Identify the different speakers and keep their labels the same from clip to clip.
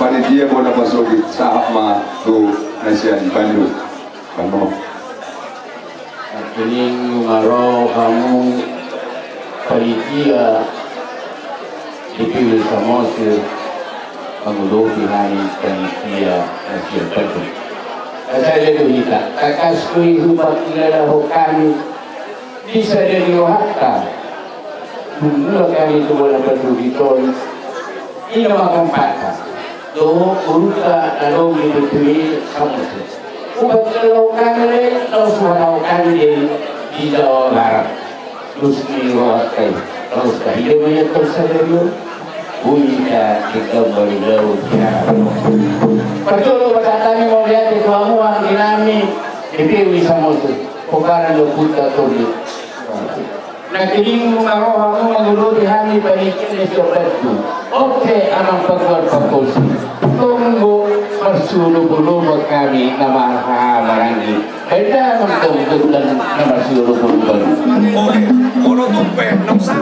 Speaker 1: Panitia bola pasogi sahab ma tu nasian Bandung kamu
Speaker 2: ini ngaro kamu panitia dipilih sama pengulo hari panitia nasian Bandung. Saya itu kita kakasku hubat ilala kami bisa dari wahata mula kami itu bola pasogi ini makan patah do uruta lalu diberi kamu ubat kalau kami terus walau kami di Jawa Barat terus diroakai terus kehidupannya tersadar bunyinya kita berlalu betul pada kami mau lihat itu amuan dinami dipilih sama itu bukan lo putar tulis nah kini mengaruh kamu mengurut kami berikan itu oke anak pegawai tunggu bersuluk-uluk kami nama marangi beda untuk dan nama bersuluk-uluk
Speaker 3: oke orang tumpe nomsa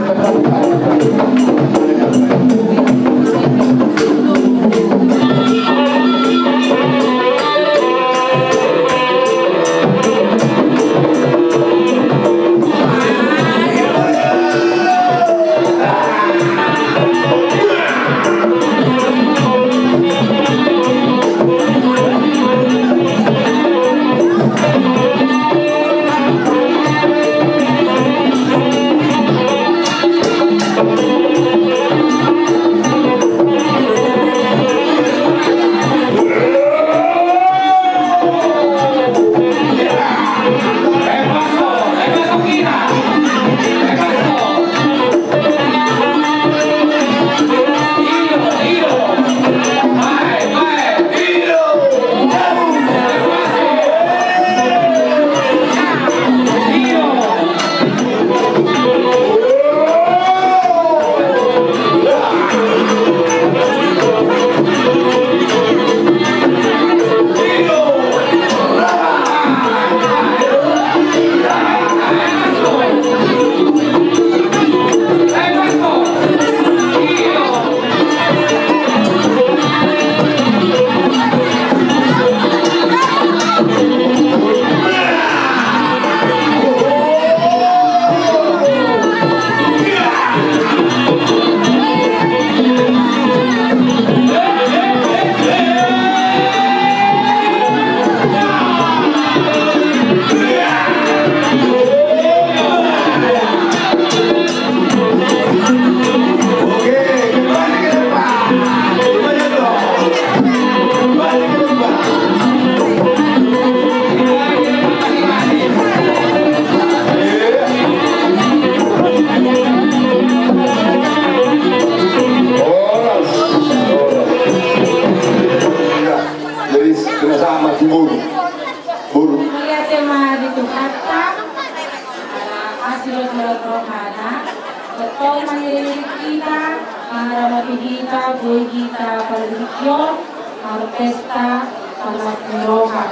Speaker 4: Orkestra Palakuroha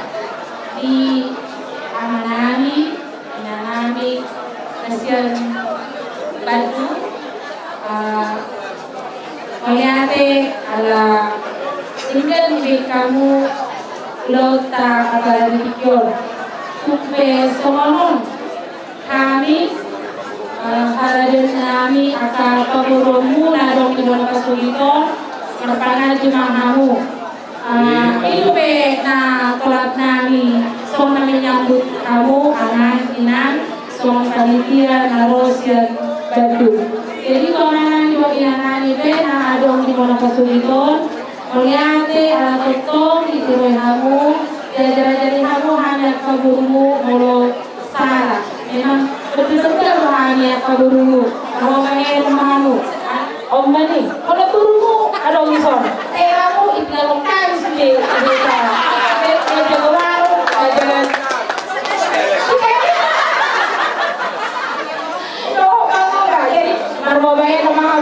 Speaker 4: di Amanami, Nanami, Nasian Batu, Oyate ala tinggal di kamu lota agar dipikir supe somalon kami haladen nami akan pemurunmu nadong di mana pasuliton merupakan jumahamu itu na kolat nami song nami nyambut kamu anak inan song panitia narosian batu jadi konan juga inanani na adong di mana pasuliton Melihatnya ala totong di tiroy hamu, jadi hamu hanya kaburumu molo salah. Memang betul-betul hanya kaburumu. Kalau pengen rumahmu, om mani, kalau turumu ada ison. Kamu ibadah kali sendiri.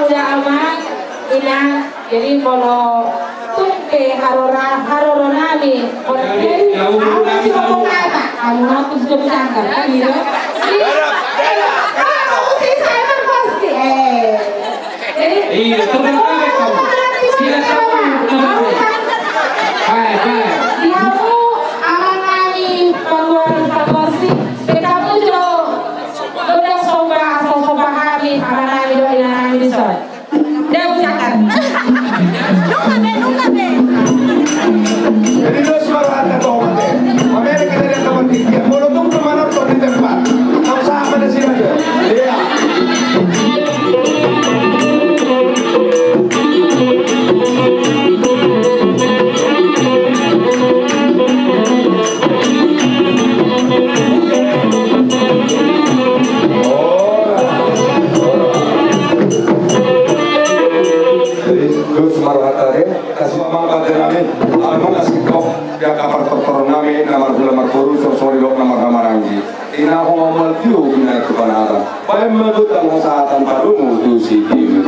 Speaker 4: udah aman, ina jadi kalau tumpe haroro nami, kalau kamu ngaku sudah bercakap, kan gitu? Jadi,
Speaker 2: Iya, terbalik kamu. Silakan kamu. Hai.
Speaker 4: kamu aman nami pengeluaran kamu juga udah soba kami aman nami doa nami di sana. Dia ucapkan. Nunga be.
Speaker 1: Jadi dos marahata to mate. Amerika dari teman kita. Mulu tuh kemana tuh di tempat. Kau sama di sini aja. Iya. Terus marahata deh. Kasih mamang kaderami. Anu ngasih kok. Dia kapar dokter nami. Namar bulan markuru. Sosori dok namar hamarangi. Ina ho mamal piu bina itu panara. Pai magut ang saatan parumu tu si piu.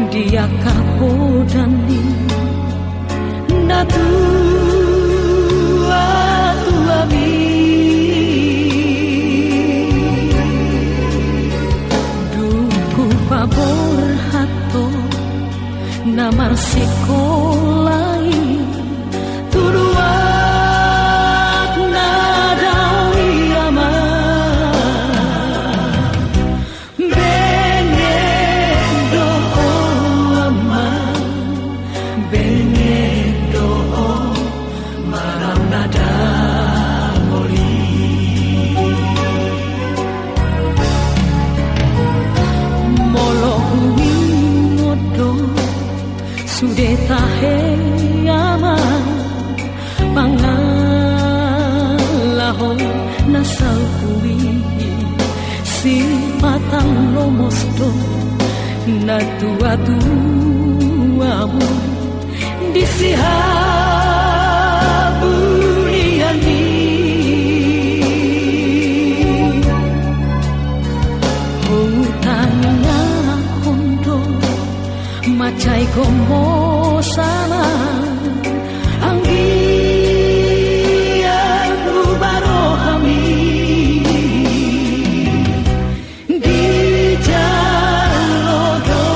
Speaker 5: Dia kapodani na tua mi duku pabor hato na marsikolai turuat na dawi ama tahe ama pangalaho nasal kuwi si matang lomosto na tua-tuamu di sihaburiani hutangnya kondo macai gomo sana anggia barohami di jalodo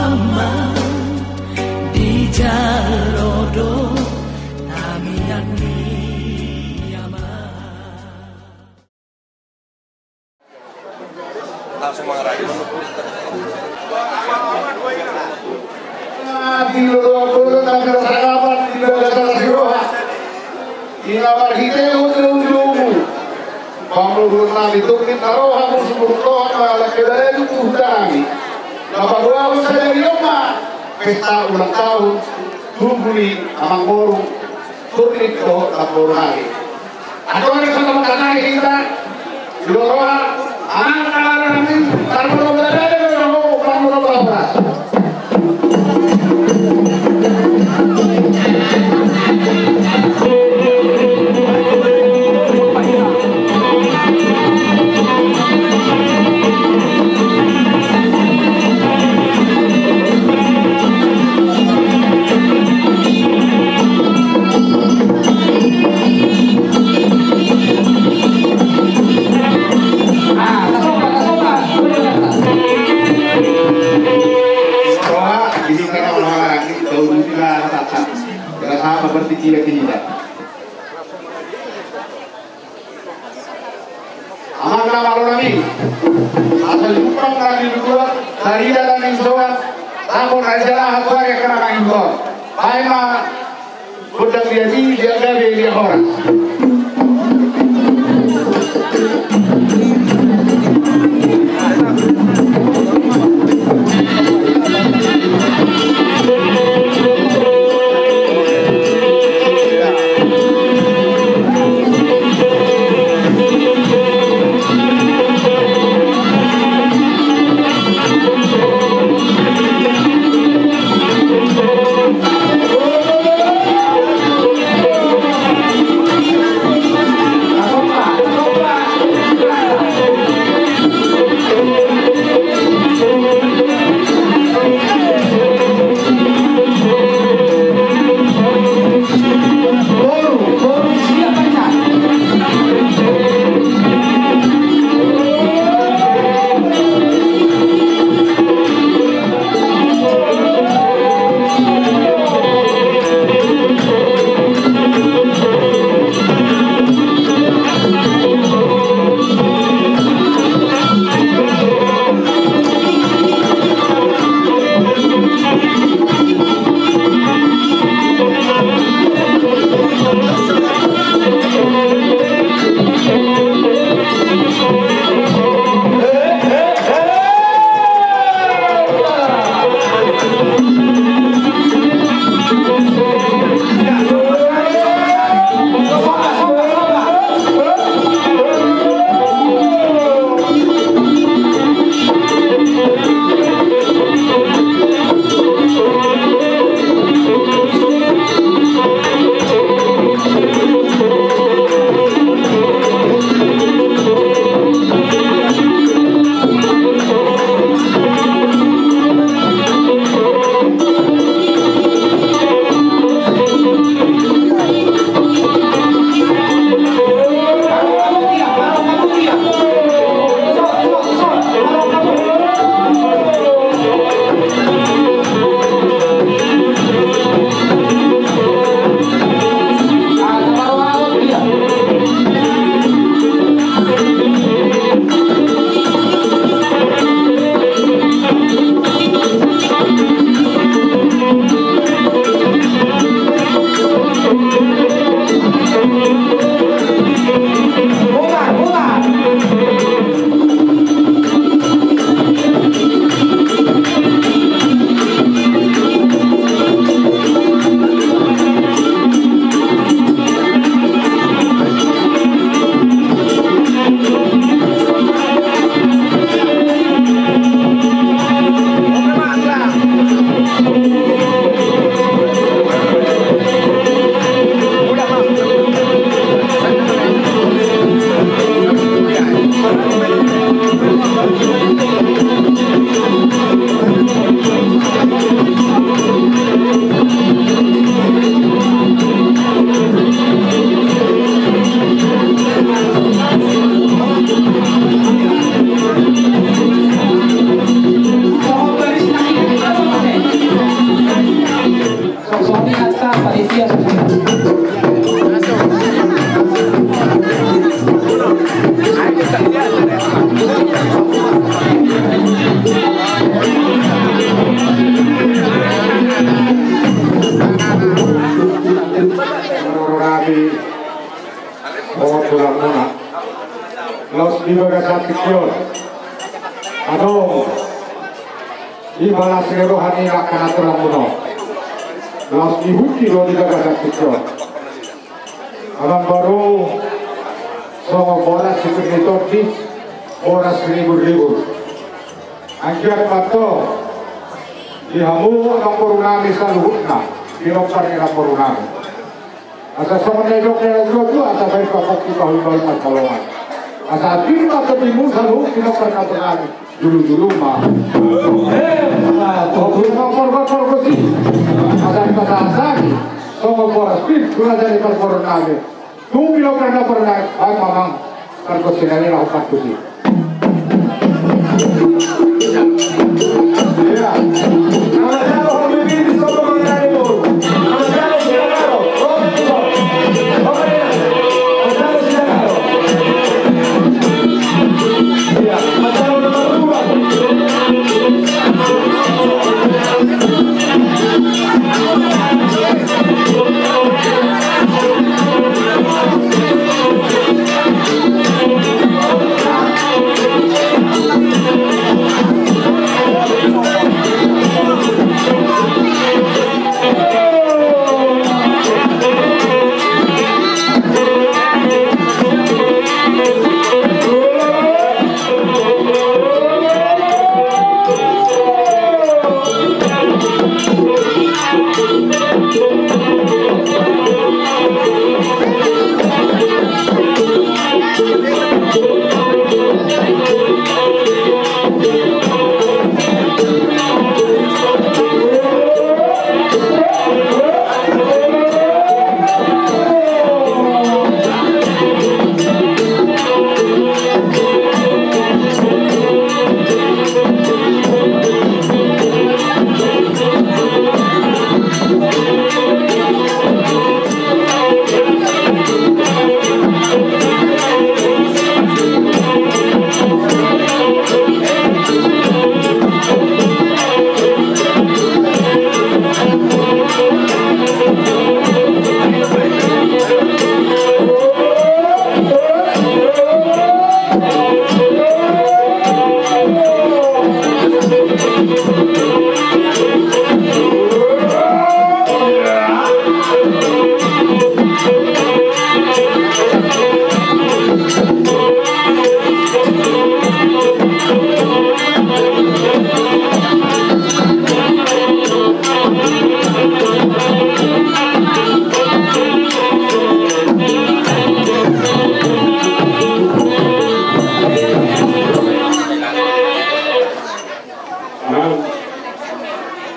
Speaker 5: ama di jalodo amiani ama
Speaker 3: Langsung mengerai.
Speaker 1: Pesta ulang tahun Tungkuli Amang Borong Turnik to Lapor Hari. Aduh ini sudah mengenai kita Doroha Amang Kalamin Tarmono Belanda Doroho Tarmono Belanda.
Speaker 6: Ini karena orang-orang ini tahu juga rata. Karena sama seperti kita. Aman nama lo nami. Asal jumpa lagi dua. Hari dan yang soal. Aku rajalah aku yang kena kain gor. Baik mah. Budak dia gawe dia orang.
Speaker 1: Los Liberasakityon. Anong ibalas rohani na kanatulang muno. Los Ihukiro Liberasakityon. Anong baru sama bola seperti tadi bola seribu-ribu. Anjak pato dihamu ang porunami sa luhutna. Pinopar nila porunami. Asa sama nedok nila dua asa baik kapok kita hulbal magkalungan. Asa atin ka tabimu sa luhut pinopar na porunami. Dulu-dulu mah. Por kosi. Asa pasasagi. Sama bola speed guna dari porunami. Kung pinopar na porunami ay mamang karkosi na nila upat kosi. Ya.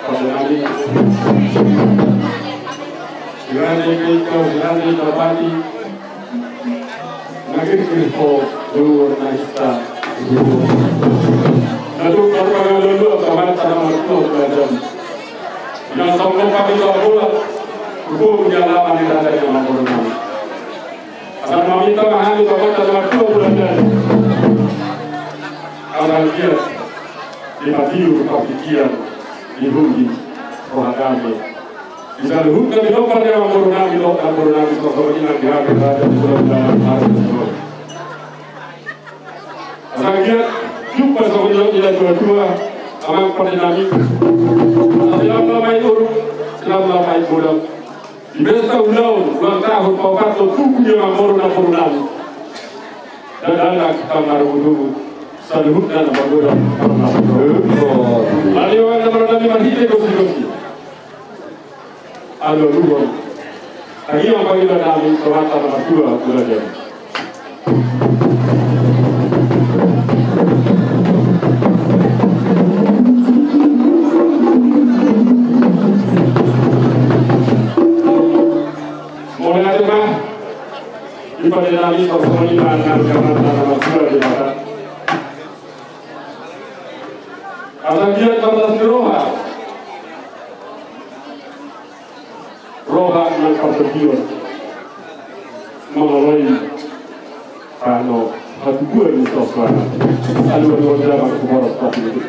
Speaker 7: Perdana Grande Cristo, grande Topati, Nagir Cristo, Dur Naista, Lalu kalau dulu kemarin sama itu belajar. Yang sombong kami pula, hukum jalan di dalam yang beruntung. Akan meminta mahami kami sama itu belajar. Orang dia dipatiu kepikiran, dihuni, rohani. Bisa luhut kami lokal yang beruntung sosok ini nanti hari raja di dalam hari itu. Asal dia jumpa sama dia dua-dua, amang pernami. Silam lamai urut, silam lamai budak. Di besta ulang tahun paukat tu tuku yang beruntung. Dan anak kita marudu. Saluhut dan berdoa. Lalu orang berdoa mahite kosi. Alo luar. Lagi yang bagi kami kewatan nomor 2 belajar. Mulai ada mah di pada kami bersama dengan kewatan nomor 2 di mana. Asal dia terdas roha yang tersedia mengalami karena hati gue ini sosok alur zaman kebarat tapi itu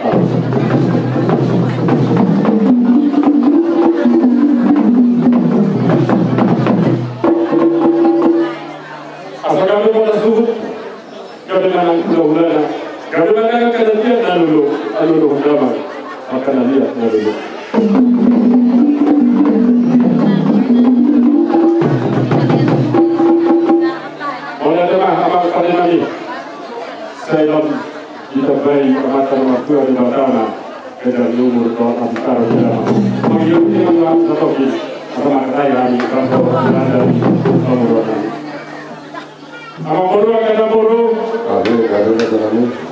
Speaker 7: asal kami pada suhu kadang-kadang pulau-pulau kadang-kadang kadang-kadang alur zaman akan lihat dulu. Saya kita bayi permata nomor 2 di Batana dan umur kota besar di dalam mengiringi menguap setoki sama kaya di kantor Belanda umur kota ama boru kata boru kado kata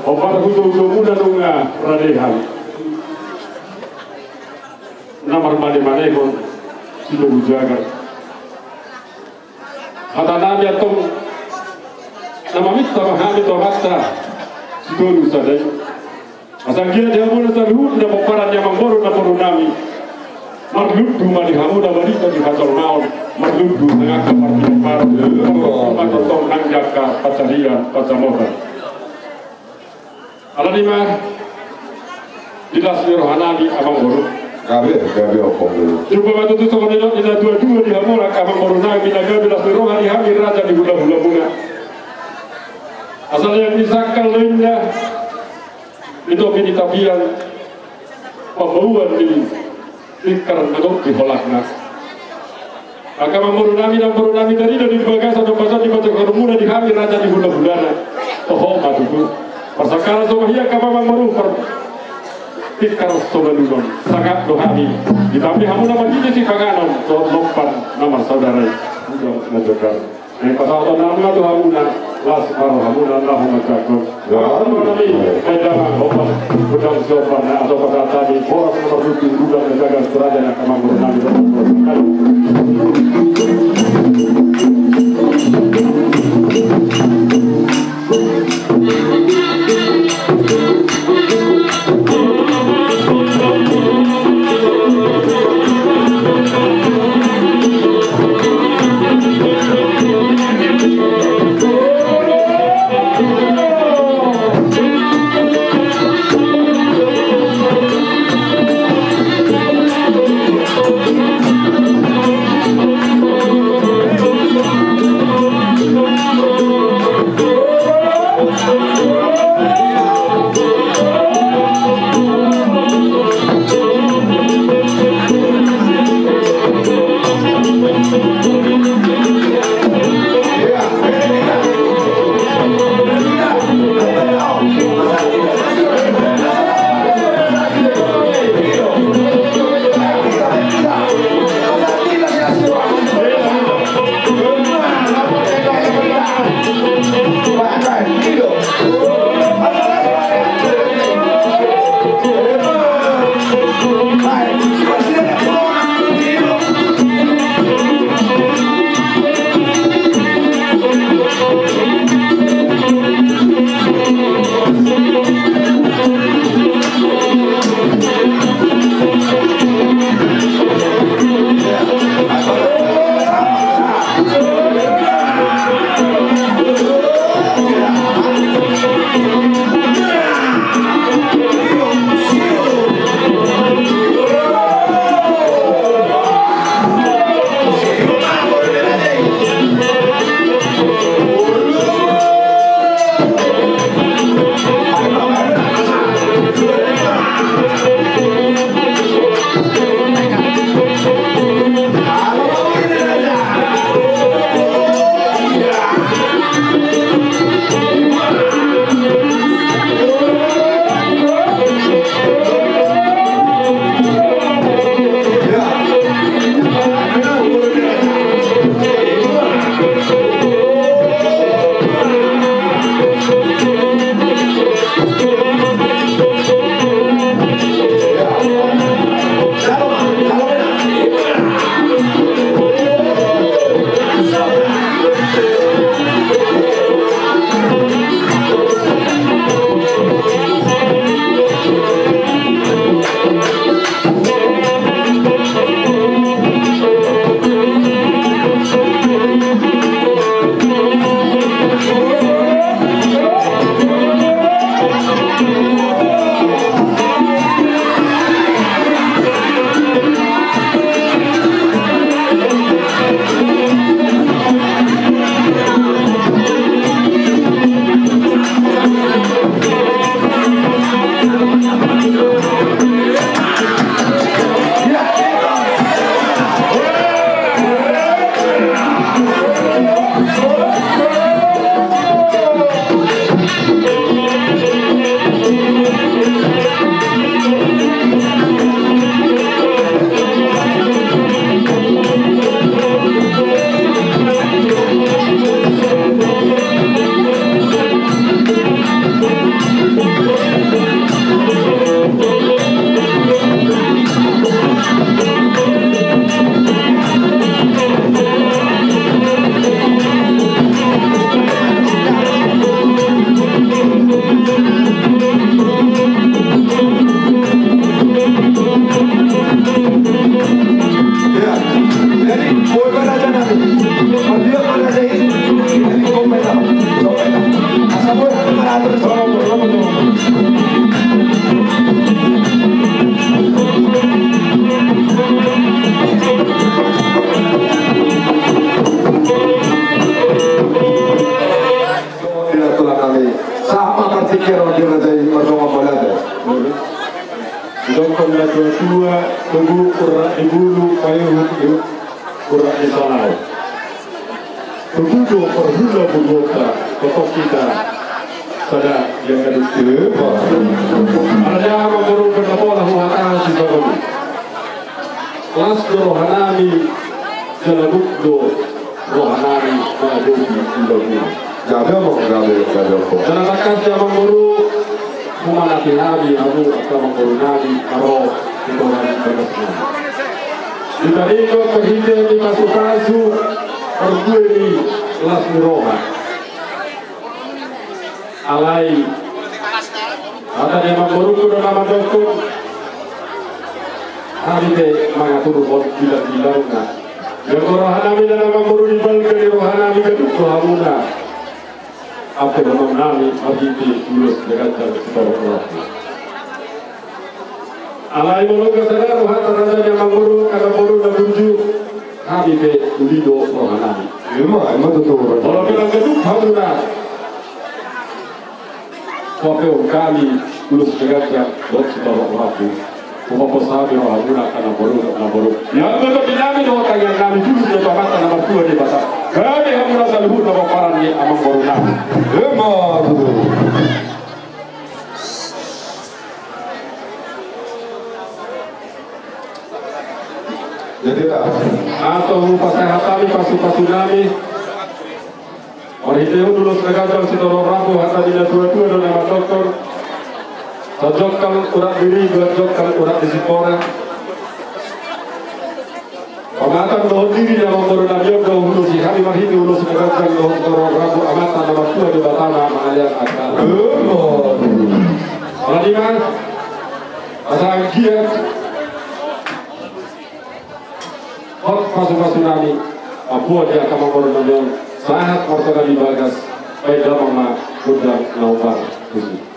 Speaker 7: obat hutu muda dunga radehan nomor mane pun sudah dijaga kata nabi atom nama mita mahami tohata dulu sadai. Asal dia mula terhut dan peparan yang membaru dan perunami. Makhluk rumah di hamu dan wanita di hasil naon. Makhluk tengah kepartian baru. Rumah tertong nang jaka pacarian pacamoga. Aladima dilas rohanani abang baru.
Speaker 1: Gabe opong dulu.
Speaker 7: Coba batu tu sama dia ina dua-dua di hamu lah abang baru nami dan gabe dilas rohani hamil raja di hula-hula bunga. Asal yang disakal lainnya itu pinitapian pembauan ini fikar untuk diholakna. Maka memurunami dan memurunami dari bagasan dan basan dibaca kerumunan di hamil raja di hula-hulana. Tohong matuku. Persakaran sohia kama memerupar fikar sobaludon. Sangat dohami. Ditambah hamu nama ini si panganon. Soal lompan nama saudara. Sudah mengajarkan. Yang pasal nama tu hamuna. Las arhamuna Allahumma takut. Kami menjaga obat pedang sopan atau pasal tadi orang memperlukan gudang menjaga kerajaan yang akan bernami dua Tugu Urat di Bulu Payung Urat di Sanau Tugudo perhula bugota Kotok kita pada yang kedua ada memburu bernapola huatan si baru Lasdo rohanami Jalabukdo rohanami Madobi Ulabu
Speaker 1: Gabel kok.
Speaker 7: Jangan dia memburu Humanati nabi Abu atau memburu nabi Aro Hitoran Berkesna Jika itu perhide di kasu Pergueri Lasmi roha Alai Ada yang memburu kuda nama dokter Hari ini mengatur hot bilang-bilang yang rohanami dan memburu di balik dari rohanami ke Tuhamuna apa yang nami abdi tulus dekat kepada Allah. Alai mologa sadar rohan raja yang memburu kada boru dan buju kami be ulido rohanami.
Speaker 1: Emang betul.
Speaker 7: Kalau bilang geduk Hamuna apa kami tulus dekat kepada Allah. Kuma posabi wa Hamuna kana boru. Yang betul dinami do yang nami tulus de mata nomor 2 di bata. Kami Hamuna saluhur na paparan ni amang boru nami.
Speaker 1: Emang betul. Jadi tak.
Speaker 7: Atau pasahatan pasu-pasu nami Orhideu dulu segagal sidoro rabu hatta dina dua-dua dan nama doktor Sojokkan urat diri, sojokkan urat di Sipora Pamatan dohon diri yang memburu nabiok dohon hulu si hari mahidi hulu segagal dohon sidoro rabu amatan nama tua di Batama mengalir akal Radiman Pasang giat Hot pasu-pasu nami Papua dia akan memburu nabiok Sahat martaga di bagas Baik dalam ma Budang Naubar Kusi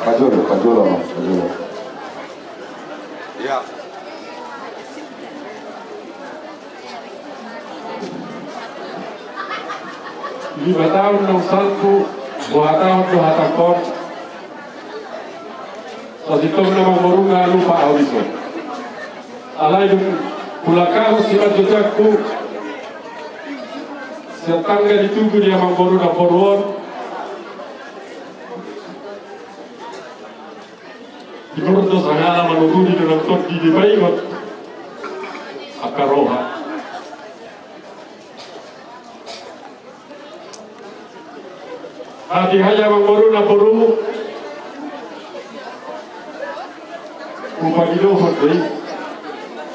Speaker 1: Pajuro. Ya.
Speaker 7: 5 tahun ng salpo, 2 tahun do hatakon. So dito naman morunga lupa awiso. Alay yung pulakaw si Adjojakku. Sertangga ditugu dia mangboru na porwon. Dikurdo sangala manuguri dengan todi di bayot. Akaroha. Hati hanya mangboru na boru. Upagilo hotei.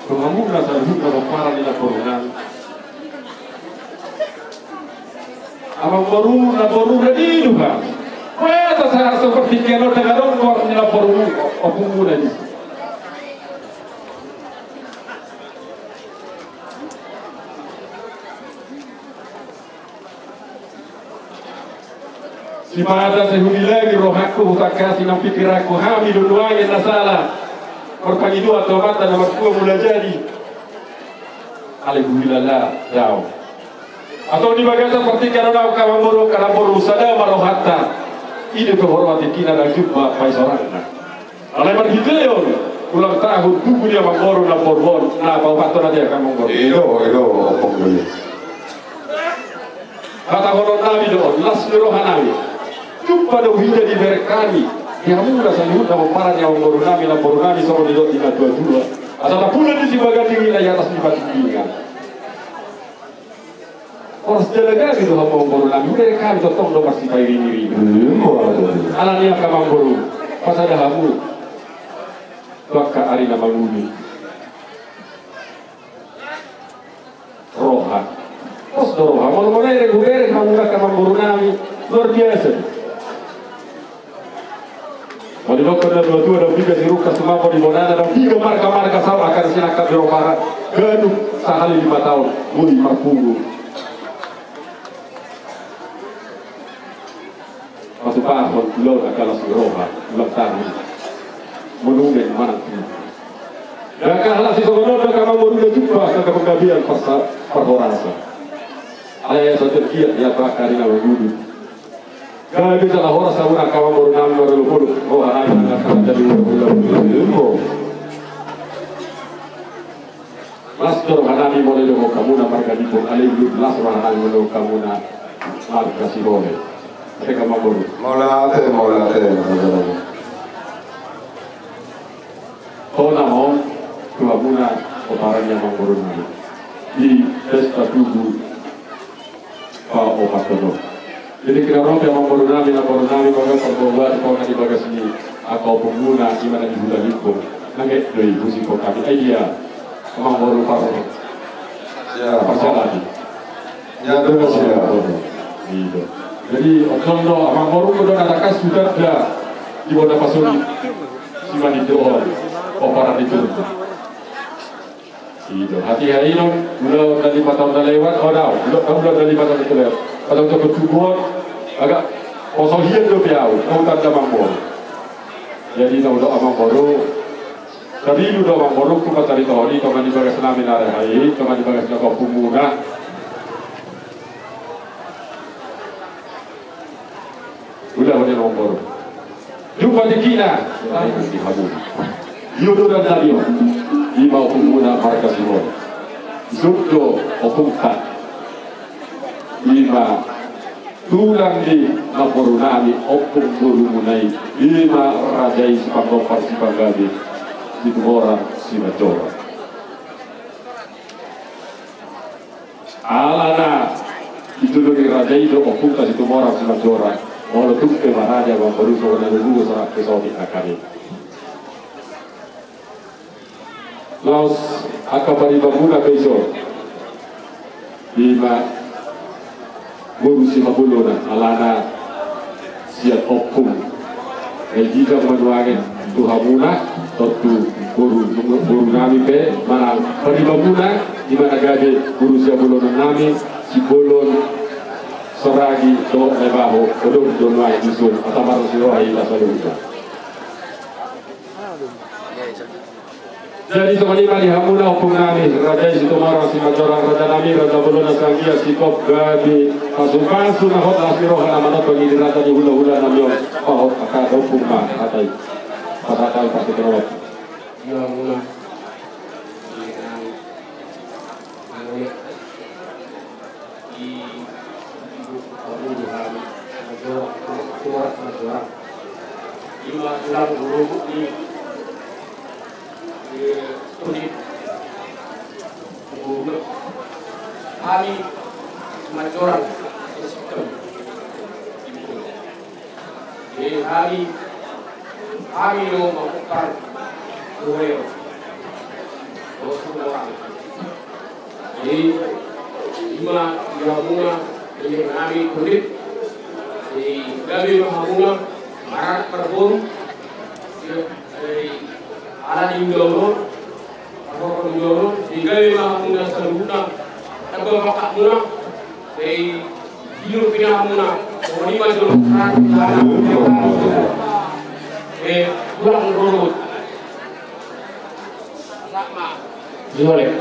Speaker 7: Pengamuna salhut na bapara nila porunan. Abang boru na dito ka. Pwede sa seperti keno dengarong luar nila boru opung muna di. Si pada sehudi lagi rohaku tak kasih nam pikir aku hamil duanya nasalah. Perpagi dua tomata nama ku mula jadi. Alhamdulillah jauh. Atau di bagian seperti karena kawan boru sada marohata. Ini kehormatan kita dan jumpa paisorana. Alaibar hideon ulang tahun buku dia mangboru na borbon na bawato na dia kan mangboru.
Speaker 1: Ilo opong dulu.
Speaker 7: Kata konon nabi doon las rohanami. Jumpa do hija di berkani. Ya mula sayut na paran yang mangboru nami sama di dot ina dua. Asal pulang di sibaga tinggi na atas di batingan. Orang sejalan gitu sama mangboru nami. Mereka itu tong do masih bayi ini. Alania ka mangboru. Pas ada hamu. Baka ari na manguni. Roha. Pos do roha. Mau regulere mangura ka mangboru nami. Luar biasa. Maliloko na dua dan tiga siruka semua di monana dan 3 marka sama akan sinakat di Barat. Gaduh sehali 5 tahun. Muli marpungu. Masuk pahon laut akala siroha ulang tahun. Menunggu mana tu. Dan kalah si sogono dan kamang baru jumpa ke penggabian perhorasa. Ayah satu kiat ya bakar di nama guru. Kalau kita lahor sauna kamang baru nama baru puluh. Oh ayah akan jadi puluh. Master hanami mulai dengan kamu na marga di pun alih belum master hanami mulai kamu na marga si boleh. Ada kamang baru.
Speaker 1: Maulate.
Speaker 7: Oh namon kuamuna oparan yang mangurun di pesta tubuh Pak Opatono. Jadi kira orang yang mangurun nami bagai perbuatan kau nanti bagai sini atau pengguna di mana di bulan itu nangge dari musik kami idea mangurun paru.
Speaker 1: Ya.
Speaker 7: Perjalanan.
Speaker 1: Ya terus ya.
Speaker 7: Gitu. Jadi contoh mangurun udah katakan sudah ada di Boda Pasuri si Manito. Oparan itu. Itu hati-hati dong. Belum dari 5 tahun dah lewat. Oh dah. Belum dari 5 tahun itu lewat. Kalau untuk bertubuh agak kosong hian tu piau. Kau tak ada mangkor. Jadi untuk amang baru. Tapi dulu amang baru tu macam itu hari. Kau mandi bagai senam minare hai. Kau mandi bagai senam kau pemuna. Udah banyak amang baru. Jumpa di Kina. Ayo di Habib. Yudo dan Dario lima pengguna marga Simon Zubdo opungkat 5 tulang di Naporunami opung guru munai 5 rajai sipangopar sipanggabi di Tumora Simajora alana itu dari rajai itu opungkat di Tumora Simajora mau letuk ke maraja bang baru soalnya dulu serak pesawat akari Laos akabari banguna besok 5 guru si mabulona alana siat opung jika menuangin tuhamuna tentu guru nami pe mana bari banguna di mana gade guru si mabulona nami si bolon soragi do lebaho odong donwai dusun atau maru sirohai lasaluka Jadi semalima dihamuna hukum nami Raja Isitumara Simajorang Raja Nami Raja Buluna Sanggia Sikop Gabi Pasukan Sunahot Asmiroh Amanat Bagi Raja di hula-hula Namion Pahot Akad Hukum Ma Atai Pasatai Pasti Perawat
Speaker 2: Mula-mula di baru di hari Majorang lima bulan dulu di kulit kami Majorang sistem di hari lo melakukan duel orang di lima bunga di kami kulit di gabi bunga marak perbun di ala Indolo Ahok Indolo di gawe muna saluna tago makakuna di biru pinamuna oni majul kurang urut sama boleh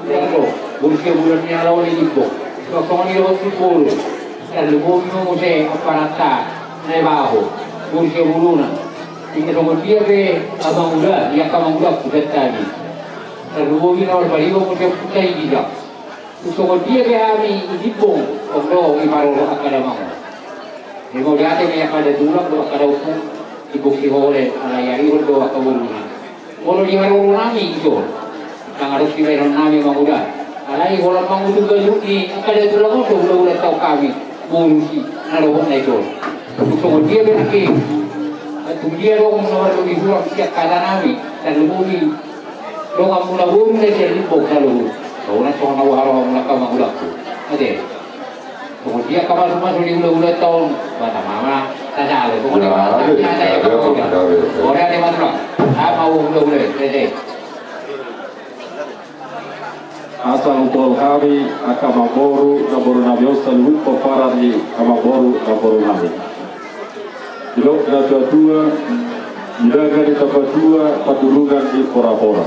Speaker 2: Ecco, perché bulan ni alaw ni ibo. So kung ni ro siguro, sa lubog mo se aparata na baho. Perché buluna. Tingin ko dia ke abang udah, ya kamang udah kudat tadi. Sa lubog ni or balibo mo se putai giga. So ko dia ke ami ibo, ogro imaro akada mo. Ni mo dati ni akada tulak do akada upo. Ibo si hole ala yari do akabuluna. Molo di haro nami ito. Ang harus meron namin manguda. Alay, walang manguda ni kada tulong ko ulah tao kami. Bunsi naroon na ito. So dia berarti dia dong nomor lebih kurang siap kada namin dan lumuri. Dong ang mula bumi na siya libog na lulo. So na so na waharo ang laka manguda ko. Ade. So dia kamal masuk di ulah tahun bata mama tanya lo. Orang ada masalah. Apa ulah ade.
Speaker 7: Asal utol kami akamaboru naboru nabios salut peparani kamaboru naboru nabi. Ilok na dua ilaga di tempat dua padulungan di pora-pora.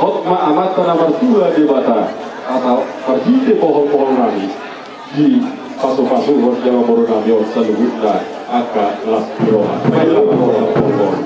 Speaker 7: Hotma amata nomor dua di bata atau pergi pohon-pohon nabi di pasu-pasu horja naboru nabios salut na aka las piroha. Baiklah pohon-pohon.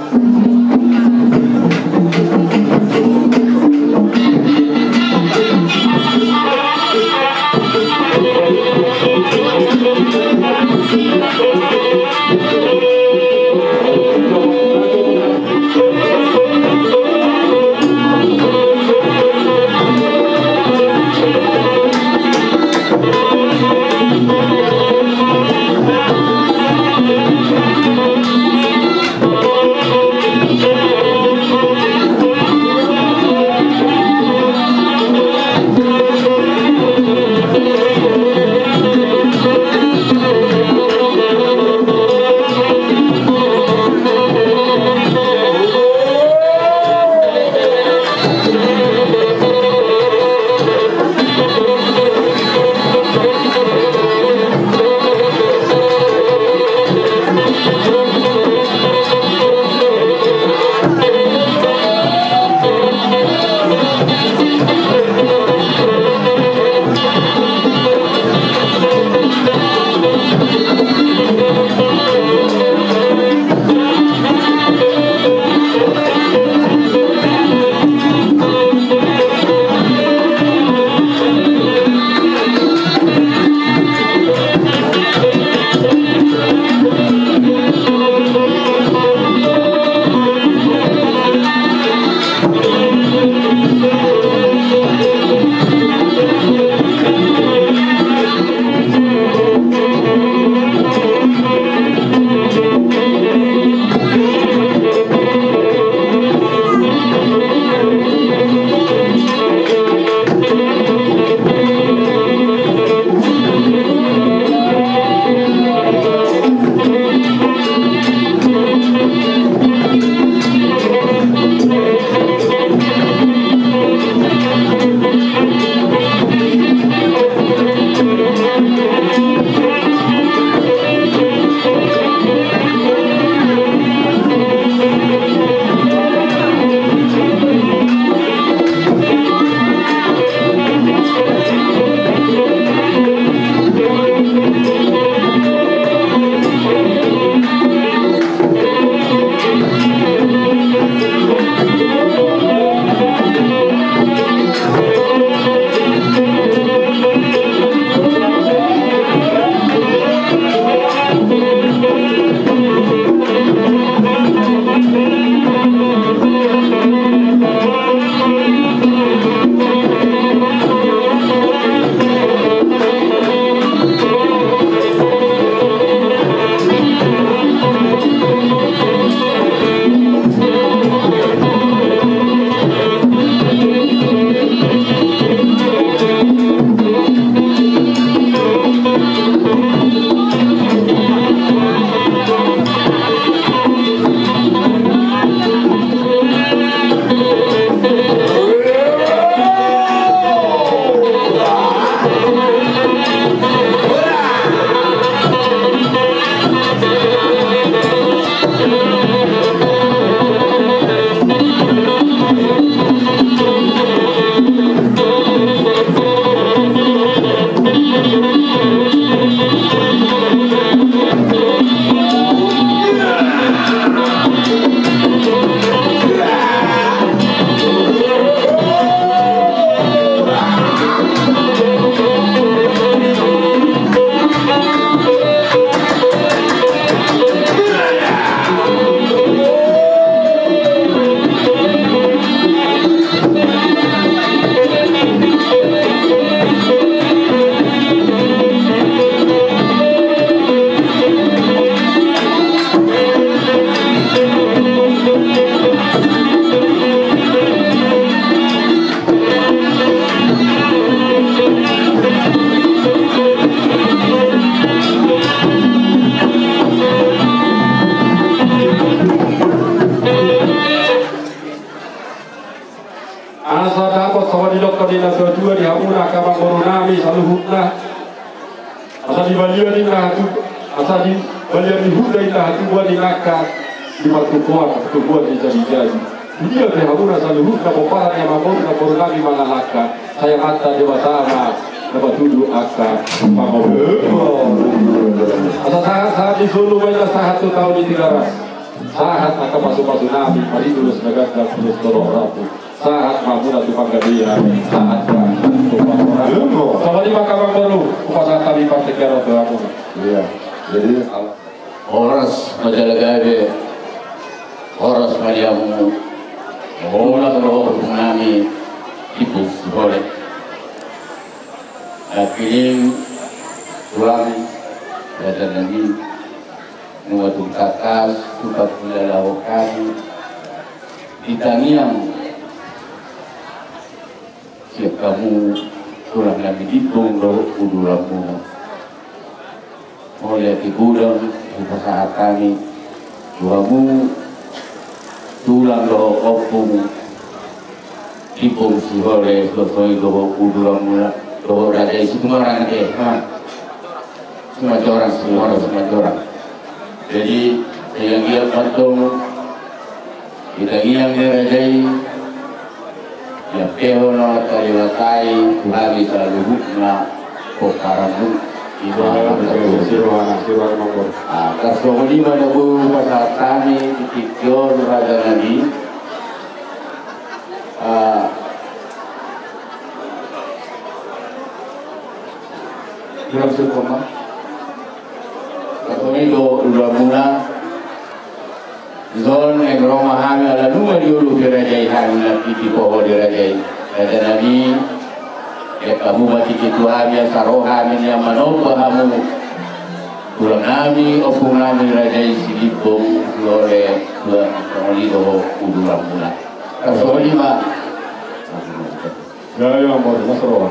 Speaker 7: dari nahatu asali balian hudai nahatu wali nakak di matukuan di jadi dia teh hamuna saluhut na popara yang mamon na porunami manalaka saya mata dewatama dapat tuduh aka pamobo asa sahat di Solo banyak sahat tu tahun di Tigaras sahat akan masuk nabi mari tulus negara tulus tolong rapu sahat mamuna tu panggadia sahat sama di Makabang Baru upasa tali partai kero tu aku
Speaker 1: Iya. Jadi
Speaker 2: Horas majalagabe Horas mariamu Mula roh nami ibu boleh. Akhirnya tulang dan lagi nuatul kakas tupat melalawakan ditangiang siap kamu tulang lagi dipung roh udulamu mulai di gudang usaha kami tuamu tulang lo opung ipung si boleh selesai lo udulang mula lo raja itu semua orang ke semua orang jadi yang dia patung kita yang dia rajai ya pehono taliwatai hari selalu hukna kokaramu ibu kasih di mana bu pasal tani tikyor raja nabi dalam sekoma kasih itu dua bulan zon yang rumah kami ada dua dulu dirajai kami nanti di pohon dirajai raja nabi ya kamu mati itu kami sarohami yang manoba kamu tulang nami opung nami rajai silipong lore tulang pangalido udulang mula kasih lima
Speaker 7: ya amor masroh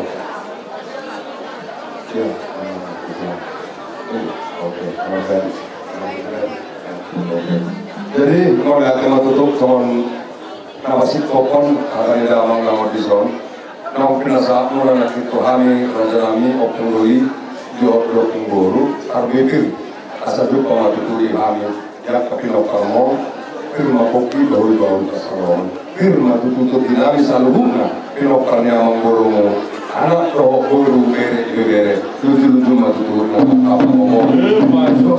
Speaker 1: ya. Oke. Jadi kalau lihat tema tutup sama nawasit kokon akan ada amang namor di zon. Nang pinasa mula nak itu kami raja nami opung doi di opung boru arbekir asa juga matuturi kami ya kapino kalmo firma kopi baru kasalon firma tutup dinami saluhuna pino karnya mangborong anak roh boru bere lucu matutur apa ngomong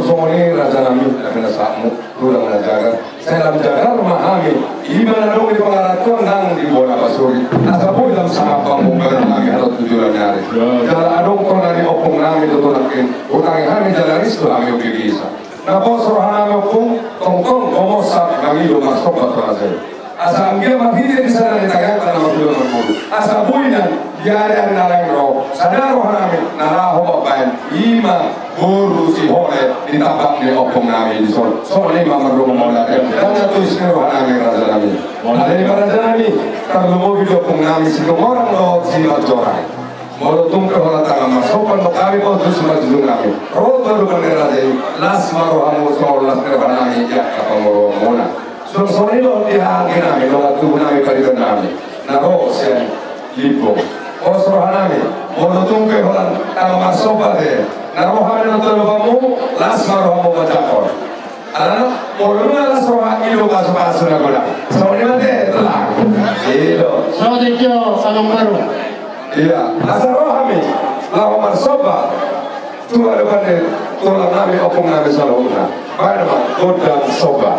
Speaker 1: sore raja nami pinasa mu kurang menjaga saya lam jaga rumah kami gimana dong di pengaratuan nang di bola pasuri asa boy dalam sama pamungkaran kami harus tujuan nyari jalan adong kau dari opung nami tutulakin utang kami jalan itu kami bisa nah bos roh nami opung tongkong ngomosak kami lo masuk batu aja asa angge mahidi di sana ditayang karena masuk berburu asa boy dan diare narang roh sadar roh nami naraho bapain ima guru si hole ditabak di opung nami di sol soalnya mama rumah mola dan itu istimewa nami raja nami ada di raja nami kalau mau video opung nami si orang lo si majorai mau tung ke hola tangan sopan lo kami kau terus maju nami roh baru kami raja las maru hamu sol las ke nami ya apa mau mona soalnya lo dia nami lo tuh nami kalian nami naro si lipo osro hanami mau tung ke hola tangan sopan deh narohame no tolobamu las marohamu bajakor alana moluna las roha ilo kaso na gola so ni mate la ilo
Speaker 2: so de yo salong baru
Speaker 1: iya asa rohame la omar soba tu ada bande tola nami opong nami salona bana godam soba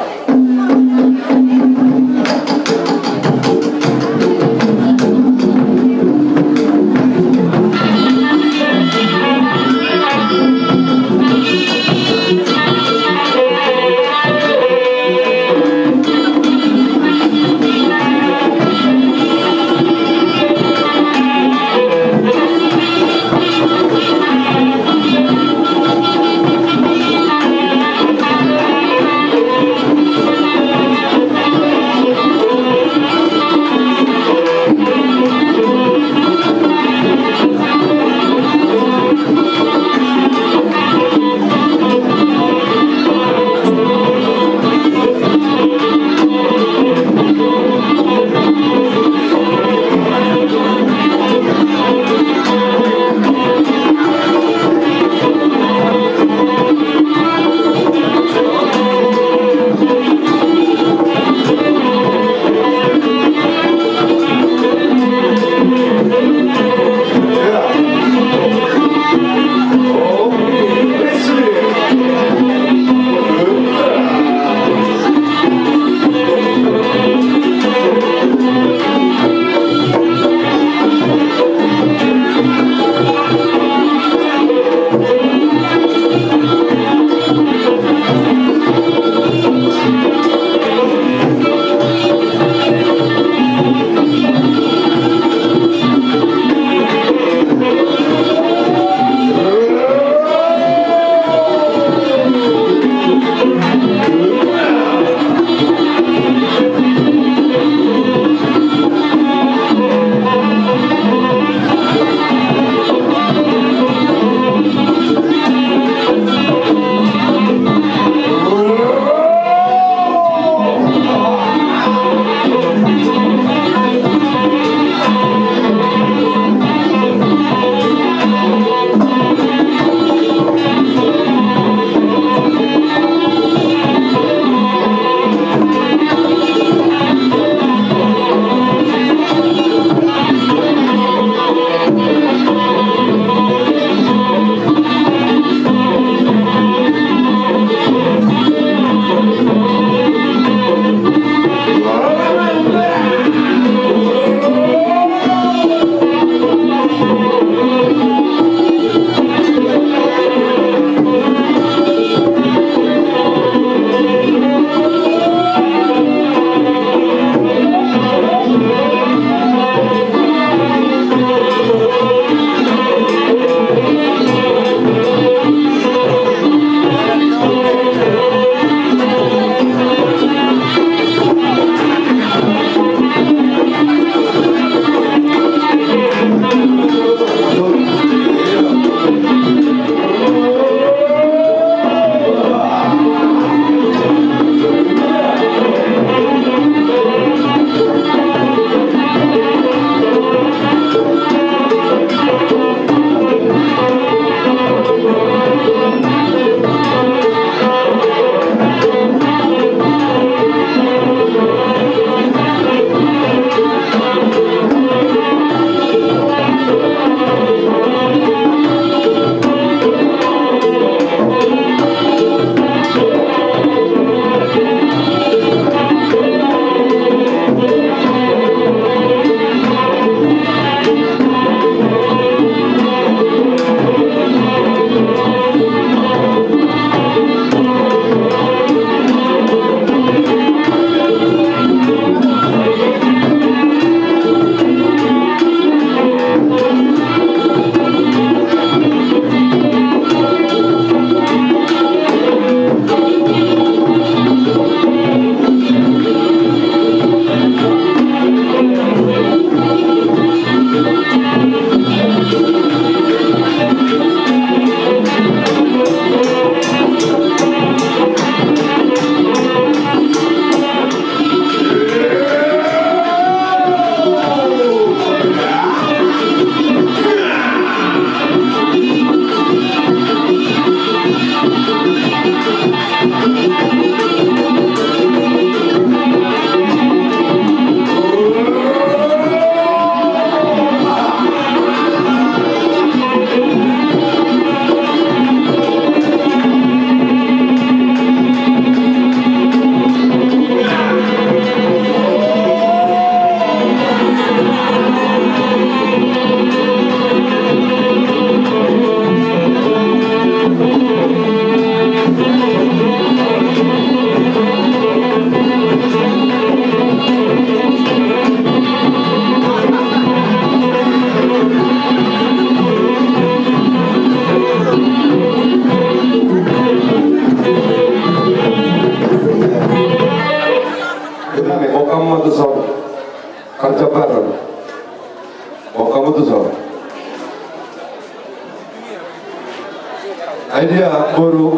Speaker 1: Buru.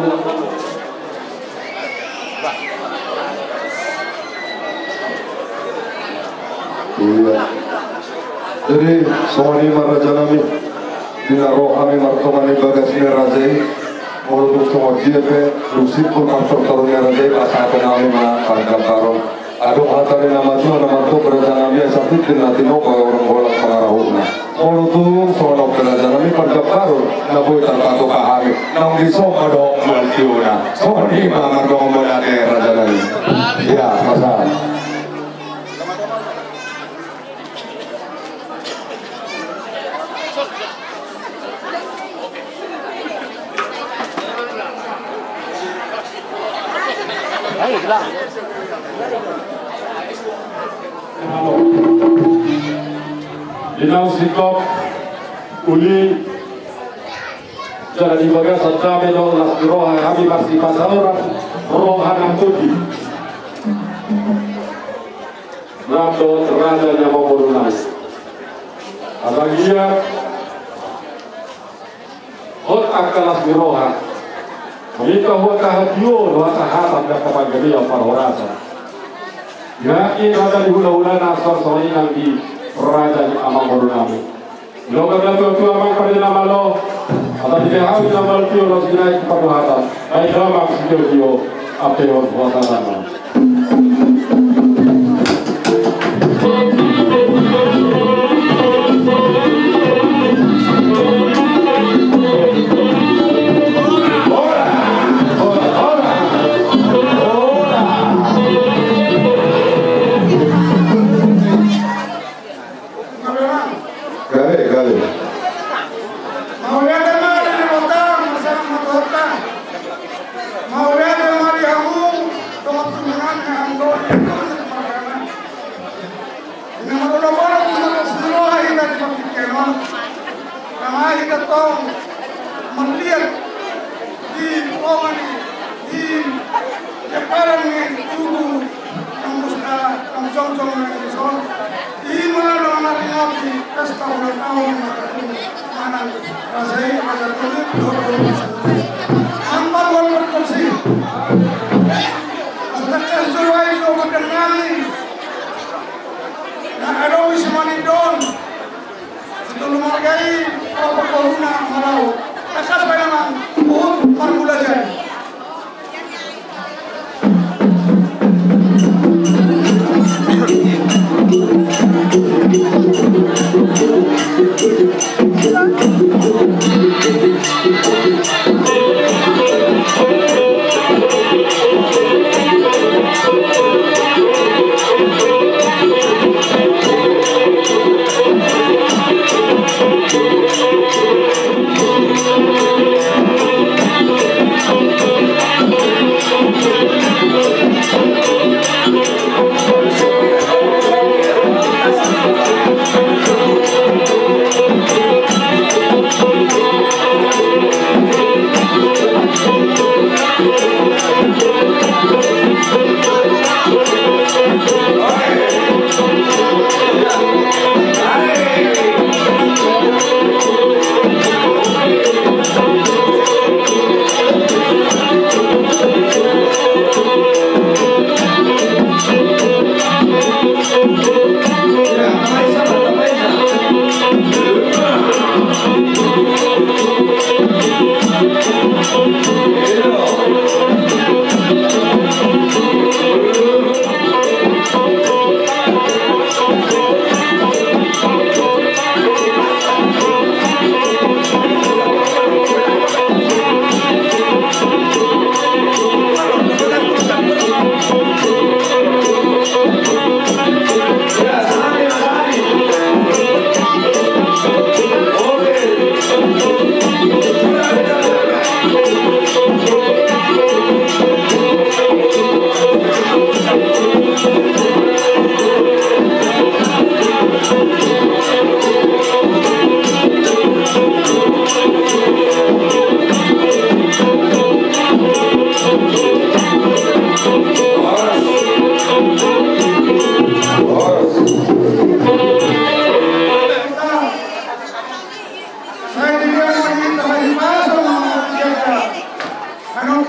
Speaker 1: Iya. Jadi soalnya maraja nami dinaro kami martomani bagas merajai untuk semua dia pe lusip pun pastor taruh merajai pasal penami ma karga karo aduh hatari nama tu beraja nami sakit dengan tino orang bolak pengarahuna kalau tu soal beraja nami karga karo naboy tanpa kahami nang diso ado maltiuna soalnya ma martomani bolate raja nami ya pasal.
Speaker 7: Dinau sikap uli jadi bagai sadame dong las roha kami masih pasaran roha nantuti rado terada yang memurunai abagia hot akalas roha Jika huwa kahadiun wa tahaban dan kepagami yang parhorasa. Ya ini rada dihula-hula nasar soalnya di raja di amang borunami. Lo kagak tuh amang pada nama lo. Atau di dalam nama lo tio lo sinai parhorasa. Baik dalam maksudnya tio apa yang buat sana.
Speaker 8: Thank you.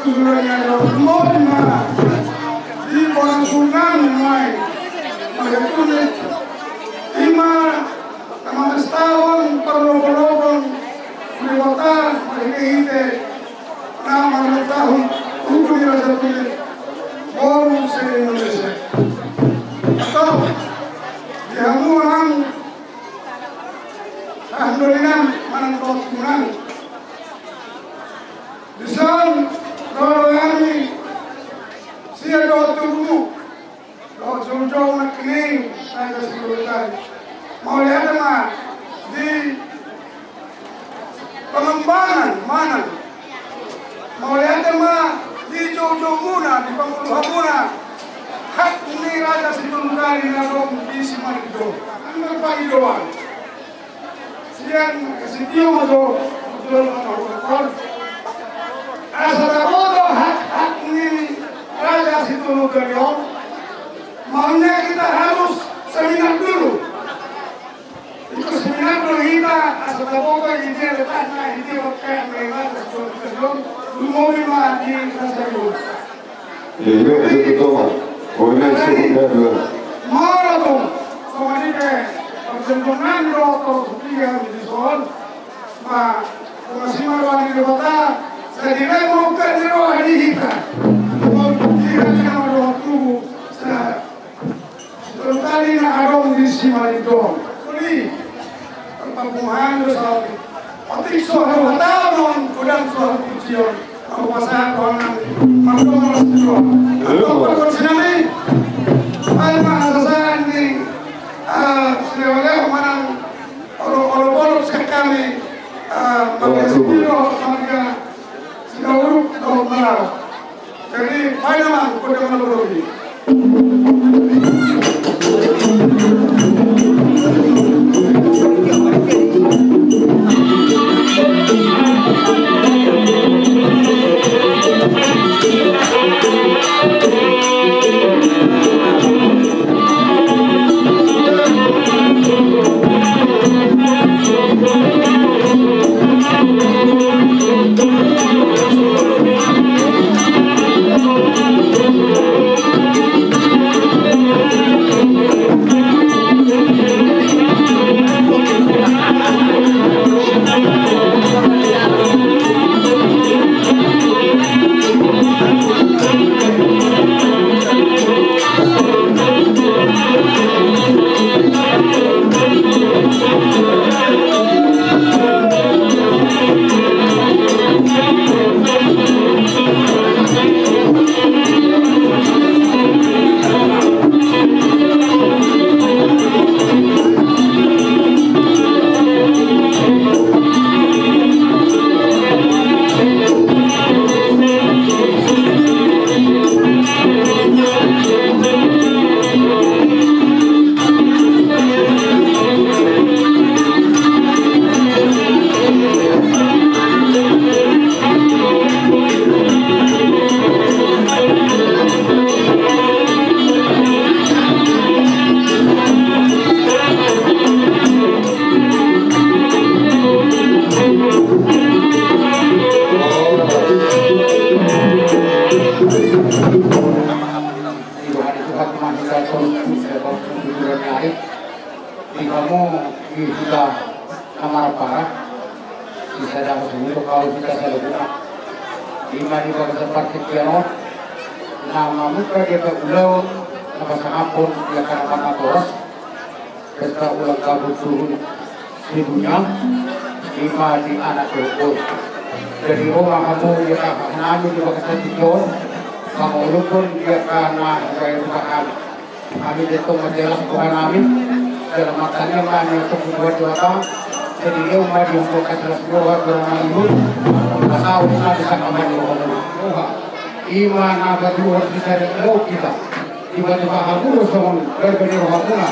Speaker 8: tujuannya mau di mana? Di orang sungai mai, macam tu ni. Lima, nama setahun perlu kota ini nama tahun tujuh rasa tu baru se Indonesia. Atau yang orang alhamdulillah mana kurang. Di sana kalau kami siapa doa tunggu, doa jauh-jauh nak kening, ada sebutan. Mau lihat mah di pengembangan mana? Mau lihat mah di jauh-jauh muna, di penguluhan muna. Hak ini raja Situlungkari narong di Simarindo. Anda pagi doang. Siang kesitiyo mato betul mato. Asal bodoh hak ini raja Situlungkari. Maunya kita harus seminar dulu. Itu seminar dulu kita asal bodoh ini letaknya ini waktu mereka sebelum mau dimati kasih.
Speaker 1: Iya, itu boleh sebutnya dua.
Speaker 8: Mana tu? Sama ni ke? Perjalanan rotor tiga di soal. Ma, masih malu di kota. Saya tidak mau kerja di kita. Mau tidak nak rotor tu. Saya terkali nak adong di Simarindo. Kali perkampungan besar. Pati soal tahun, kudang soal kucion. Aku pasang kawan, mampu malas tu. Aku berkorban ni. Ay maasahan ni sinewaleho manang olo sa kami mag-esipiro mga sinawuruk o malaw. Jadi, may naman ko na malurugi. Jadi orang kamu dia tak nanya dia pakai tidur, kamu lupun dia karena gaya paham. Kami itu menjelaskan Tuhan kami dalam matanya kami untuk membuat apa. Jadi dia umat yang bukan jelas doa berama ibu, tahu kita bisa kembali doa. Iman apa dua bisa doa kita. Tiba-tiba kamu semua berbeda rohana.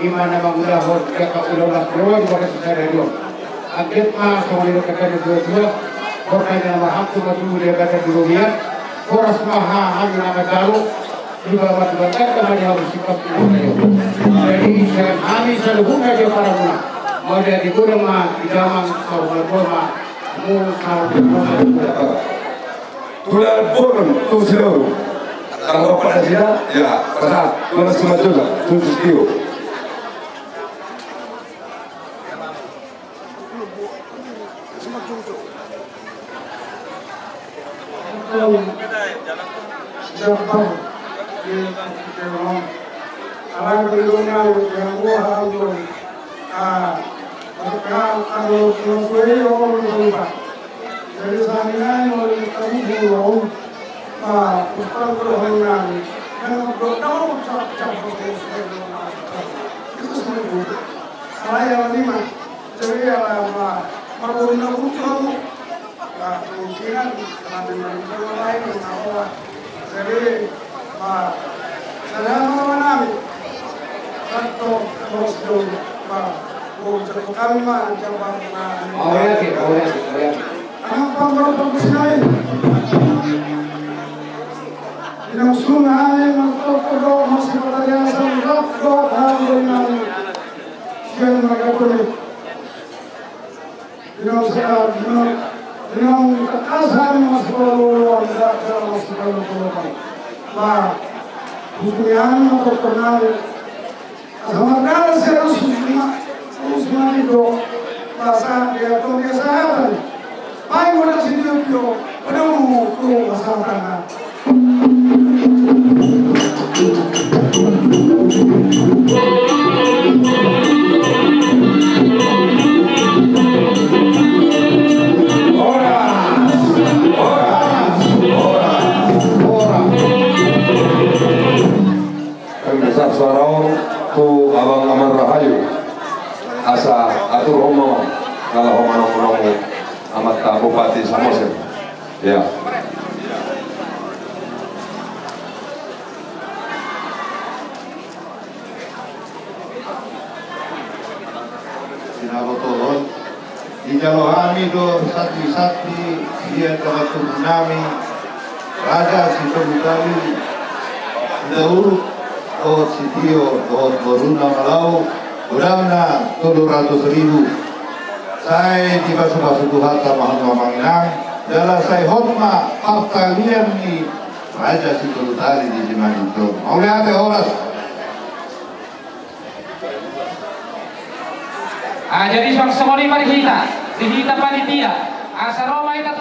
Speaker 8: Iman apa mudah dia kau ulang doa juga secara doa. Akhir mah semua itu kata dua. Korban yang mahamtu maju dia kata dunia, koras maha hanya nama dalu, juga mati bakar kemana harus sikap itu. Jadi kami selalu buka dia para guna, mau dia di kurma, di jaman, kalau berkorma, mau kalau berkorma.
Speaker 1: Tular Born, tu silau. Kalau pada sida, ya, pada tular semacam tu silau.
Speaker 8: Jadi sana oleh kamu belum, ustaz berhenang, dan berdoa cap itu semua. Saya lima, jadi merunda kamu, kemungkinan nanti mereka lain menawar. Jadi saya mengalami satu terus dulu, untuk kami coba.
Speaker 2: Oh ya,
Speaker 8: Apa berapa sekali? Yang sungai mengkodoh masih pada biasa berdoa dengan yang mereka boleh. Dengan kekasan masih berdoa dan masih berdoa. Hubungan atau kenal sama kalau saya usma itu bahasa dia tuh biasa. Ay, wala si Diyo, wala mo kung masama na.
Speaker 1: Besar suara tu abang Aman Rahayu asa atur homo kalau homo amat Bupati Samosir. Ya.
Speaker 6: Sinabotohon, ijalohami do sati-sati dia kawatunami Raja Sitobutali dahulu o sitio o boruna malau urangna 700.000. Saya tiba sebab Tuhan sama Manginang dalam saya hormat kalian ni Raja Sitobutali di zaman itu. Mau lihat horas.
Speaker 9: Jadi semua mari kita panitia. Asa Roma kita